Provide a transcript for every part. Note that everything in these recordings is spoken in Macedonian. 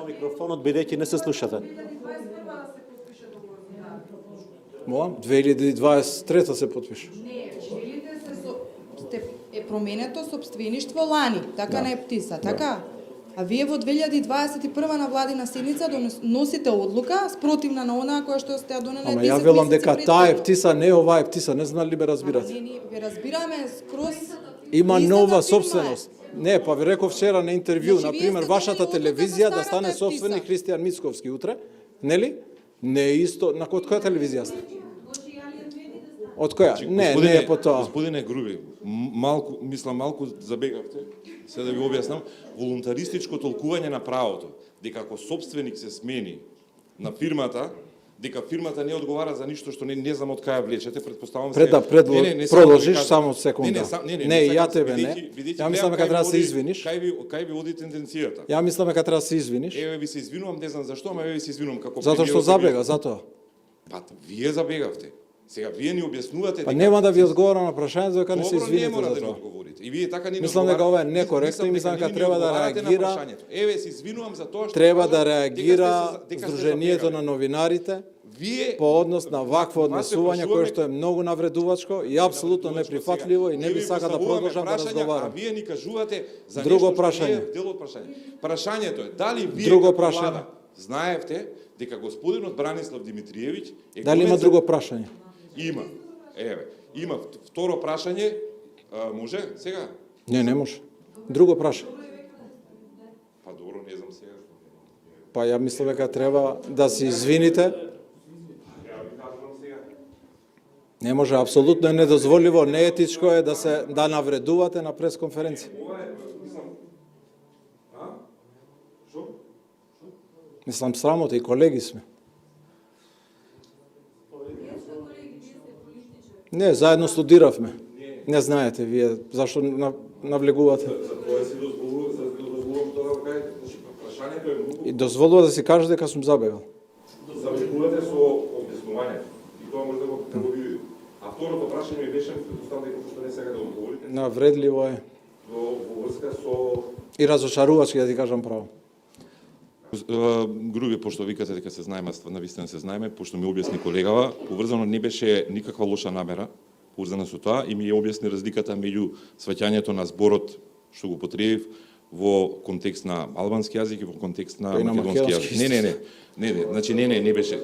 само микрофонот бидејќи не се слушате. Молам, 2023 се потпиша. Не, е променето собствеништво лани, така на ЕПТИСа, така? А вие во 2021 на владина седница носите одлука спротивна на онаа која што сте ја донеле 10 Ама месеци ја велам пред дека тоа. таа ЕПТИСа не е оваа ЕПТИСа, не знам ли ме разбирате. Не, ве разбираме скроз. Има Истата нова фирма е. собственост. Не, па ви реков вчера на интервју, Значи, на вие пример, сте вашата донели одлука телевизија за да стане старата собственик ЕПТИСа. Христијан Мицковски утре, нели? Не е исто, на која телевизија сте? Од која? Не е по тоа. Господине Груби, малку забегавте, се да ви објаснам, волунтаристичко толкување на правото, дека ако собственик се смени на фирмата, дека фирмата не одговара за ништо што не знам од кај влечете, предпоставам се. Продолжиш само секунда. Не, ја тебе не. Ја мислам дека треба да се извиниш. Кај ви оди тенденцијата? Ја мислам дека треба да се извиниш. Еве ви се извинувам, не знам зашто, ама еве ви се извинувам како Затоа што забега, затоа. Па вие забегавте. Сега вие ни објаснувате Па нема да ви одговорам на прашањето дека не се Добро, не извините мора за да ми тоа. одговорите. И вие така не Мислам дека ова е некоректно и мислам дека треба да реагира. Еве се извинувам за тоа што Треба да кажам реагира дека сте Сдруженијето забегали. на новинарите Вие по однос на вакво вас се однесување прашуваме- кое што е многу навредувачко и апсолутно неприфатливо и не Ние би ви сака да поставуваме продолжам да прашања, разговарам. А вие ни кажувате за Друго нешто што прашање. не е дел од прашање. Прашањето е дали вие Друго како прашање. влада знаевте дека господинот Бранислав Димитриевиќ е Дали има друго прашање? Има. Еве, има второ прашање. Може сега? Не може. Друго прашање. Па добро, не знам сега. Па ја мислам дека треба да се извините. Не може, апсолутно е недозволиво, неетичко е да навредувате на пресконференција. Ова е, мислам, Што? Мислам, срамота и колеги сме. Не, заедно студиравме. Не знаете вие зашто навлегувате. За тоа си дозволувам тоа да го кажете. Значи, прашањето е многу. И дозволува да си кажеш дека сум забегал. Завлекувате со објаснувањето. И тоа може да го видите. А второто прашање ми беше, предпоставам дека што не сега да одговорите, Навредливо е. во врска со И разочарувачки, да ти кажам право. Груби, пошто викате дека се знаеме, навистина се знаеме, пошто ми објасни колегава, поврзано не беше никаква лоша намера, поврзана со тоа, и ми ја објасни разликата меѓу сваќањето на зборот што го потребив во контекст на албански јазик и во контекст на Кој на македонски македонски јазик. Не, значи не беше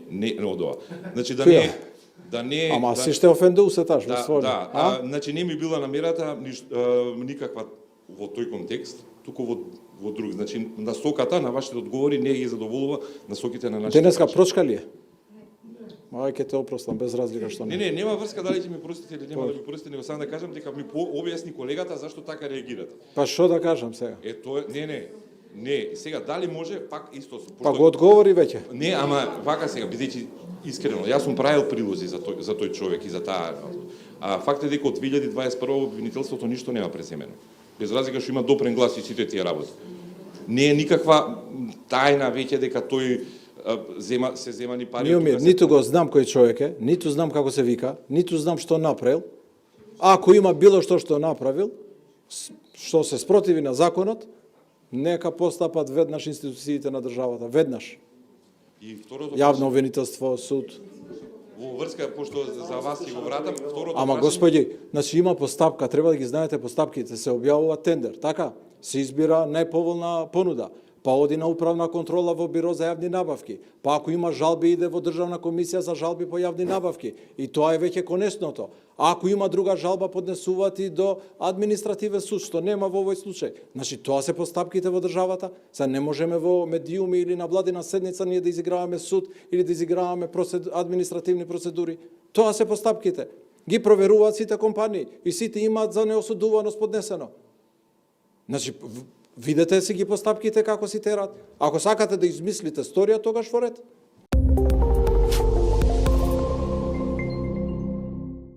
не од ова. Значи да не Ама си ще офендува се таш, во Да, значи не ми била намерата никаква во тој контекст, туку во друг. Значи насоката на вашите одговори не ги задоволува насоките на нашите. Денеска прочка ли е? Мај ќе те опростам без разлика што Не, нема врска дали ќе ми простите или нема да ми простите, него само да кажам дека ми објасни колегата зашто така реагирате. Па што да кажам сега? Тоа не, сега дали може пак исто. Па го одговори веќе. Не, ама вака сега, бидејќи искрено, јас сум правил прилози за тој човек и за таа. А факт е дека од 2021 обвинителството ништо нема преземено. Без разлика што има допрен глас и сите тие работи. Не е никаква тајна веќе дека тој се земани пари. Миомир, ниту го знам кој човек е, ниту знам како се вика, ниту знам што направил. Ако има било што направил, што се спротиви на законот, нека постапат веднаш институциите на државата, веднаш. И второто Јавно обвинителство, суд. Во врска, пошто за вас си го вратам, второто Ама господи, значи има постапка, треба да ги знаете постапките, се објавува тендер, така? Се избира најповолна понуда, па оди на управна контрола во Биро за јавни набавки, па ако има жалби иде во Државна комисија за жалби по јавни набавки, и тоа е веќе конечното. А ако има друга жалба, поднесуваат и до административен суд, што нема во овој случај. Значи, тоа се постапките во државата. Сега не можеме во медиуми или на владина седница ние да изиграваме суд или да изиграваме административни процедури. Тоа се постапките. Ги проверуваат сите компании и сите имаат за неосудуваност поднесено. Значи, видете си ги постапките како си терат. Ако сакате да измислите сторија, тогаш во ред.